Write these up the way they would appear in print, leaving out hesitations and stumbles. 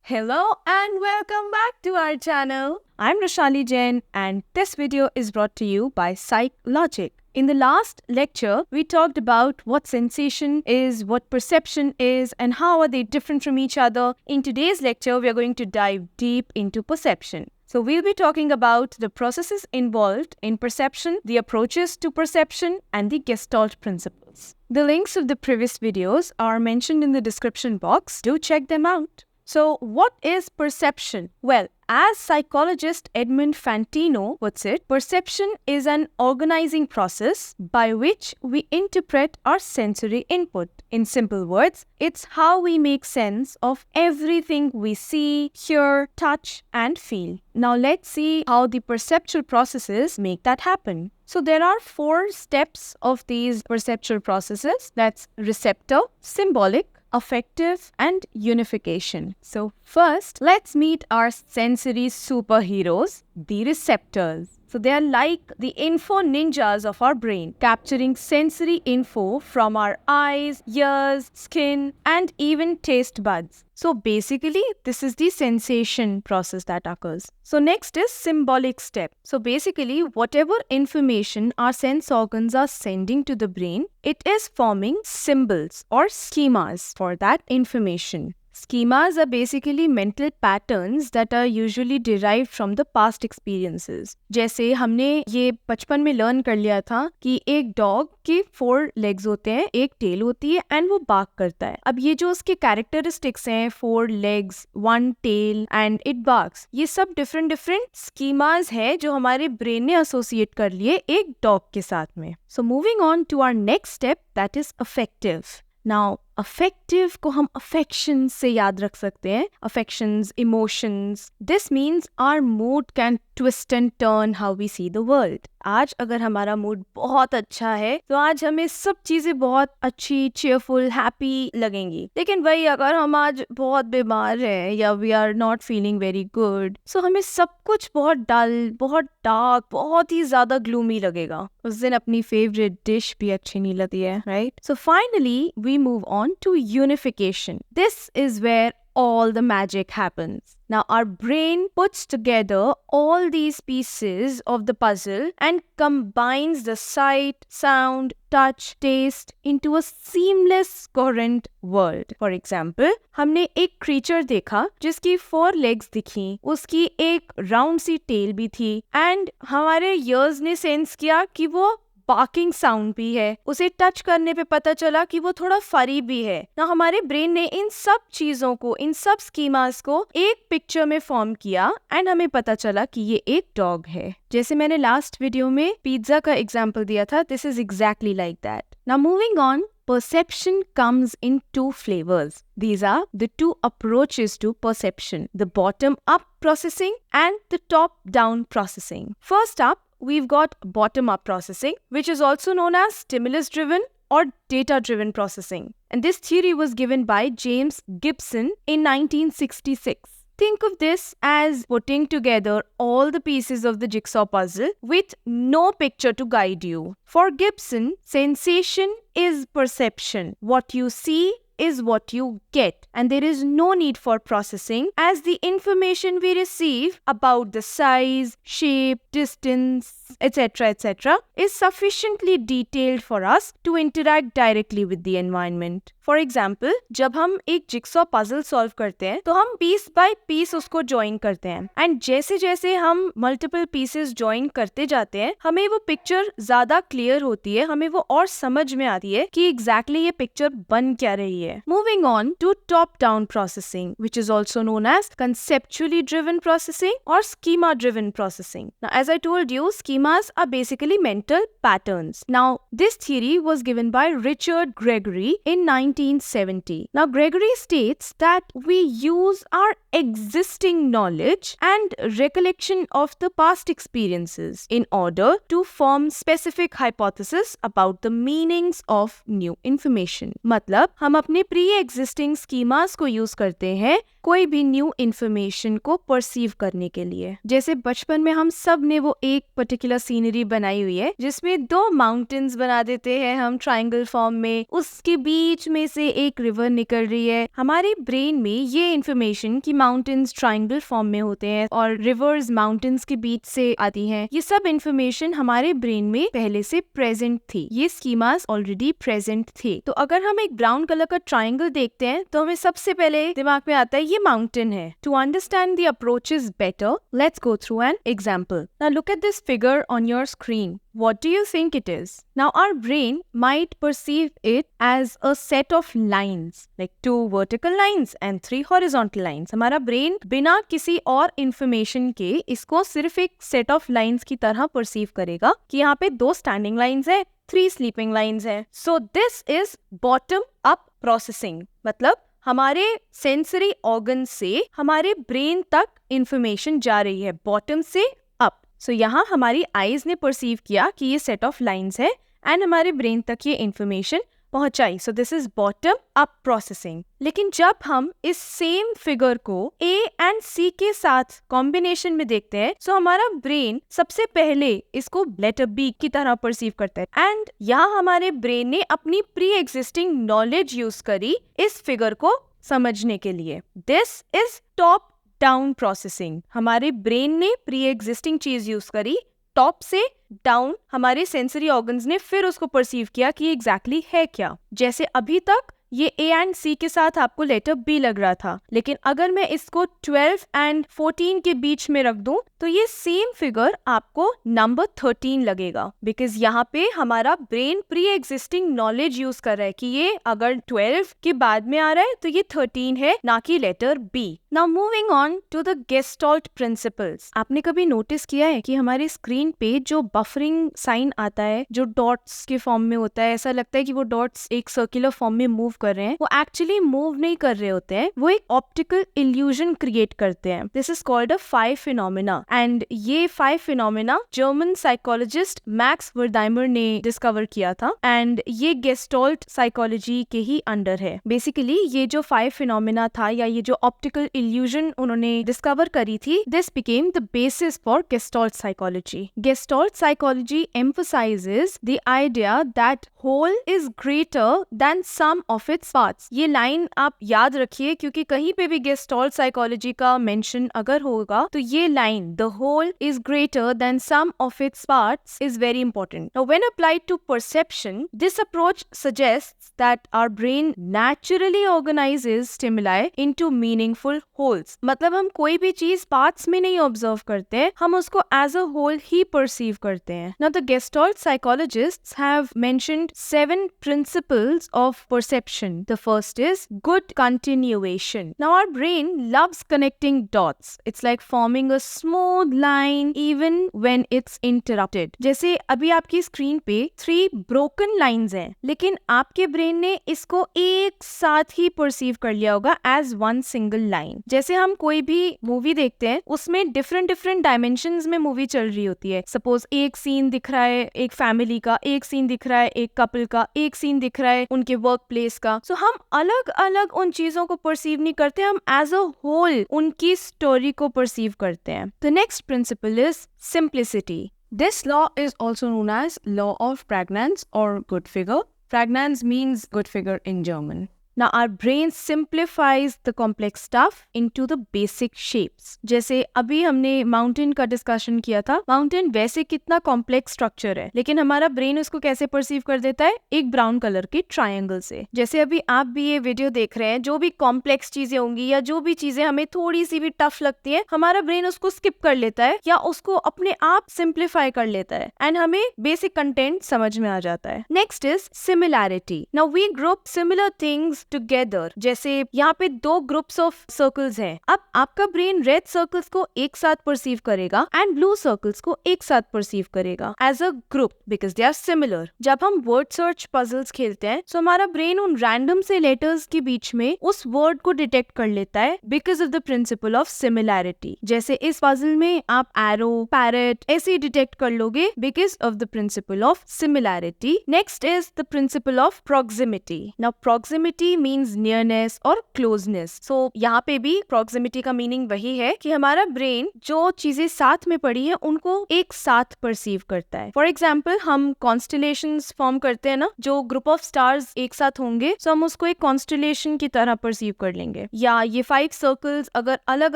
Hello and welcome back to our channel. I'm Roshali Jain and this video is brought to you by PsychLogic. In the last lecture, we talked about what sensation is, what perception is, and how are they different from each other. In today's lecture, we are going to dive deep into perception. So we'll be talking about the processes involved in perception, the approaches to perception, and the Gestalt principles. The links of the previous videos are mentioned in the description box. Do check them out. So what is perception? Well, as psychologist Edmund Fantino puts it, perception is an organizing process by which we interpret our sensory input. In simple words, it's how we make sense of everything we see, hear, touch, and feel. Now let's see how the perceptual processes make that happen. So there are 4 steps of these perceptual processes. That's receptor, symbolic, affective, and unification. So first, let's meet our sensory superheroes, the receptors. So they are like the info ninjas of our brain, capturing sensory info from our eyes, ears, skin, and even taste buds. So basically, this is the sensation process that occurs. So next is symbolic step. So basically, whatever information our sense organs are sending to the brain, it is forming symbols or schemas for that information. Schemas are basically mental patterns that are usually derived from the past experiences. जैसे हमने ये बचपन में learn कर लिया था कि एक डॉग के 4 लेग्स होते हैं, एक टेल होती है एंड वो बार्क करता है. अब ये जो उसके कैरेक्टरिस्टिक्स हैं, 4 legs, 1 tail and it barks, ये सब डिफरेंट स्कीमास है जो हमारे ब्रेन ने एसोसिएट कर लिए एक डॉग के साथ में. So moving on to our next step, that is affective. Now affective को हम अफेक्शन से याद रख सकते हैं. Affections, emotions. This means our mood can twist and turn how we see the world. आज अगर हमारा मूड बहुत अच्छा है तो आज हमें सब चीजें बहुत अच्छी, चेयरफुल, हैप्पी लगेंगी. लेकिन वही अगर हम आज बहुत बीमार हैं या we are not feeling very good, so हमें सब कुछ बहुत डल, बहुत डार्क, बहुत ही ज्यादा ग्लूमी लगेगा. उस दिन अपनी फेवरेट डिश भी अच्छी नहीं लगती है, right? So finally we move on to unification. This is where all the magic happens. Now our brain puts together all these pieces of the puzzle and combines the sight, sound, touch, taste into a seamless, coherent world. For example, हमने एक creature देखा जिसकी 4 legs दिखी, उसकी एक round सी tail भी थी and हमारे ears ने sense किया कि वो बार्किंग साउंड भी है. उसे टच करने पे पता चला कि वो थोड़ा फरी भी है ना. हमारे ब्रेन ने इन सब चीजों को, इन सब स्कीमास को एक पिक्चर में फॉर्म किया एंड हमें पता चला कि ये एक डॉग है. जैसे मैंने लास्ट वीडियो में पिज्जा का एग्जांपल दिया था, this is exactly like that. Now moving on, perception comes in 2 flavors. These are the 2 approaches to perception, the bottom-up processing and the top-down processing. First up, we've got bottom-up processing, which is also known as stimulus-driven or data-driven processing. And this theory was given by James Gibson in 1966. Think of this as putting together all the pieces of the jigsaw puzzle with no picture to guide you. For Gibson, sensation is perception. What you see is what you get, and there is no need for processing as the information we receive about the size, shape, distance, etc. is sufficiently detailed for us to interact directly with the environment. For example, जब हम एक jigsaw puzzle solve करते हैं तो हम piece bye piece उसको join करते हैं एंड जैसे जैसे हम मल्टीपल पीसेस ज्वाइन करते जाते हैं हमें वो पिक्चर ज्यादा क्लियर होती है, हमें वो और समझ में आती है कि एग्जैक्टली ये पिक्चर बन क्या रही है. Moving on to top down processing, which is also known as conceptually driven processing or schema driven processing. Now, as I told you, schemas are basically mental patterns. Now, this theory was given by Richard Gregory in 1970. Now, Gregory states that we use our existing knowledge and recollection of the past experiences in order to form specific hypotheses about the meanings of new information. मतलब हम अपने अपने pre existing schemas को use करते हैं कोई भी new information को परसीव करने के लिए। जैसे बचपन में हम सब ने वो एक पर्टिकुलर सीनरी बनाई हुई है जिसमें दो माउंटेन्स बना देते हैं हम ट्रायंगल फॉर्म में, उसके बीच में से एक रिवर निकल रही है। हमारे ब्रेन में ये इन्फॉर्मेशन कि माउंटेन्स ट्रायंगल फॉर्म में होते हैं और रिवर्स माउंटेन्स के बीच से आती हैं, ये सब इन्फॉर्मेशन हमारे ब्रेन में पहले से प्रेजेंट थी, ये स्कीमास ऑलरेडी प्रेजेंट थे। तो अगर हम एक ब्राउन कलर का ट्रायंगल देखते हैं तो हमें सबसे पहले दिमाग में आता है ये माउंटेन है। To understand the approaches better, let's go through an example. Now look at this figure on your screen. What do you think it is? Now our brain might perceive it as a set of lines, like 2 vertical lines and 3 horizontal lines. हमारा brain बिना किसी और information के इसको सिर्फ एक set of lines की तरह perceive करेगा कि यहाँ पे 2 standing lines है, 3 sleeping lines है. So this is bottom up processing. मतलब हमारे सेंसरी ऑर्गन से हमारे ब्रेन तक इंफॉर्मेशन जा रही है बॉटम से अप। सो यहाँ हमारी आईज ने परसीव किया कि ये सेट ऑफ लाइंस है एंड हमारे ब्रेन तक ये इंफॉर्मेशन पहुंचाई। So this is bottom up processing. लेकिन जब हम इस सेम फिगर को ए एंड सी के साथ कॉम्बिनेशन में देखते हैं, सो हमारा ब्रेन सबसे पहले इसको लेटर बी की तरह परसीव करता है एंड यहाँ हमारे ब्रेन ने अपनी प्री एग्जिस्टिंग नॉलेज यूज करी इस फिगर को समझने के लिए। This is top down processing. हमारे ब्रेन ने प्री एग्जिस्टिंग चीज यूज करी, टॉप से डाउन हमारे सेंसरी ऑर्गन्स ने फिर उसको परसीव किया कि एग्जैक्टली है क्या। जैसे अभी तक ये ए एंड सी के साथ आपको लेटर बी लग रहा था, लेकिन अगर मैं इसको 12 एंड 14 के बीच में रख दूं तो ये सेम फिगर आपको नंबर 13 लगेगा, बिकॉज यहाँ पे हमारा brain pre existing knowledge use कर रहा है कि ये अगर 12 के बाद में आ रहा है तो ये 13 है, ना कि letter B. Now moving on to the gestalt principles. आपने कभी नोटिस किया है कि हमारे स्क्रीन पे जो बफरिंग साइन आता है, जो डॉट्स के फॉर्म में होता है, ऐसा लगता है कि वो डॉट्स एक सर्कुलर फॉर्म में मूव कर रहे हैं, वो एक्चुअली मूव नहीं कर रहे होते हैं, वो एक ऑप्टिकल इल्यूजन क्रिएट करते हैं। This is called a 5 phenomena and ये 5 फिनोमेना जर्मन साइकोलॉजिस्ट मैक्स वर्दाइमर ने डिस्कवर किया था एंड ये गेस्टॉल्ट साइकोलॉजी के ही अंडर है। बेसिकली ये जो 5 फिनोमेना था या ये जो ऑप्टिकल इल्यूजन उन्होंने डिस्कवर करी थी, this became the basis for gestalt psychology. Gestalt psychology emphasizes the idea that whole is greater than sum of its parts। ये लाइन आप याद रखिए क्योंकि कहीं पे भी गेस्टॉल्ट साइकोलॉजी का मेंशन अगर होगा तो ये line the whole is greater than sum of its parts is very important. Now when applied to perception, this approach suggests that our brain naturally organizes stimuli into meaningful wholes। मतलब हम कोई भी चीज parts में नहीं observe करते, हम उसको एज अ होल ही परसीव करते हैं। Now the Gestalt psychologists have mentioned 7 principles of perception. The first is good continuation. Now our brain loves connecting dots. It's like forming a smooth line even when it's interrupted. जैसे अभी आपकी screen पे 3 broken lines हैं, लेकिन आपके brain ने इसको एक साथ ही परसीव कर लिया होगा एज वन सिंगल लाइन। जैसे हम कोई भी मूवी देखते हैं, उसमें डिफरेंट डायमेंशंस में मूवी चल रही होती है। सपोज एक सीन दिख रहा है एक फैमिली का, एक सीन दिख रहा है एक कपल का, एक सीन दिख रहा है उनके वर्क प्लेस का। सो हम अलग अलग उन चीजों को परसीव नहीं करते, हम एज अ होल उनकी स्टोरी को परसीव करते हैं। The next principle is simplicity. This law is also known as law of Prägnanz or good figure. Prägnanz means good figure in German. Now our brain simplifies the complex stuff into the basic shapes. जैसे अभी हमने mountain का discussion किया था, mountain वैसे कितना complex structure है, लेकिन हमारा ब्रेन उसको कैसे परसीव कर देता है, एक ब्राउन कलर के ट्रायंगल से। जैसे अभी आप भी ये वीडियो देख रहे हैं, जो भी कॉम्प्लेक्स चीजें होंगी या जो भी चीजें हमें थोड़ी सी भी टफ लगती है, हमारा ब्रेन उसको स्किप कर लेता है या उसको अपने आप सिंप्लीफाई कर लेता है एंड हमें बेसिक कंटेंट समझ में आ जाता है। Next is similarity. Now we group similar things together. जैसे यहाँ पे 2 ग्रुप्स ऑफ सर्कल्स हैं, अब आपका ब्रेन रेड सर्कल्स को एक साथ परसीव करेगा एंड ब्लू सर्कल्स को एक साथ परसीव करेगा as a group because they are similar. जब हम वर्ड सर्च पजल्स खेलते हैं तो हमारा ब्रेन उन रैंडम से लेटर्स के बीच में उस वर्ड को डिटेक्ट कर लेता है because of the principle of similarity. जैसे इस पजल में आप एरो, पैरेट ऐसे डिटेक्ट कर लोगे because of the principle of similarity. Next is the principle of proximity. Now proximity means nearness और closeness. So यहाँ पे भी proximity का meaning वही है कि हमारा brain जो चीजें साथ में पड़ी है उनको एक साथ perceive करता है. For example, हम constellations form करते हैं ना, जो group of stars एक साथ होंगे, so हम उसको एक constellation की तरह perceive कर लेंगे. या ये 5 circles अगर अलग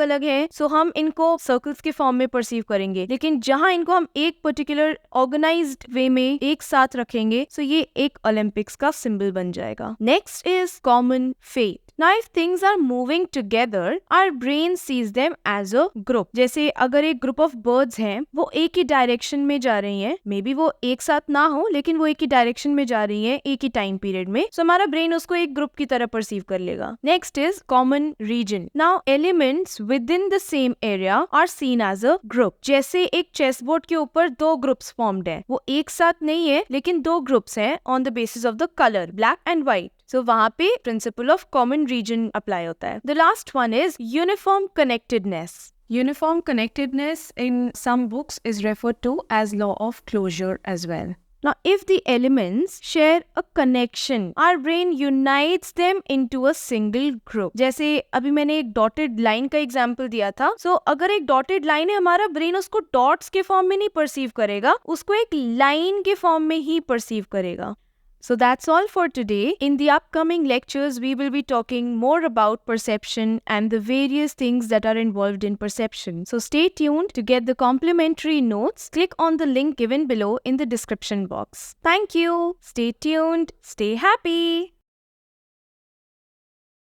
अलग हैं, so हम इनको circles के form में perceive करेंगे. लेकिन जहाँ इनको हम एक particular organized way में एक साथ रखेंगे, so ये एक Olympics का symbol बन जाएगा. Next is common fate. Now if things are moving together, our brain sees them as a group. जैसे अगर एक group of birds हैं, वो एक ही direction में जा रही हैं, मे बी वो एक साथ ना हो, लेकिन वो एक ही direction में जा रही हैं एक ही time period में, so हमारा brain उसको एक group की तरह perceive कर लेगा. Next is common region. Now elements within the same area are seen as a group. जैसे एक chessboard के ऊपर दो groups formed हैं, वो एक साथ नहीं है, लेकिन दो groups हैं on the basis of the color, black and white. So वहाँ पे principle of common region apply होता है. The last one is uniform connectedness. Uniform connectedness in some books is referred to as law of closure as well. Now, if the elements share a connection, our brain unites them into a single group. जैसे अभी मैंने एक dotted line का example दिया था. So, अगर एक dotted line है, हमारा brain उसको dots के form में नहीं perceive करेगा, उसको एक line के form में ही perceive करेगा. So that's all for today. In the upcoming lectures, we will be talking more about perception and the various things that are involved in perception. So stay tuned to get the complimentary notes. Click on the link given below in the description box. Thank you. Stay tuned. Stay happy.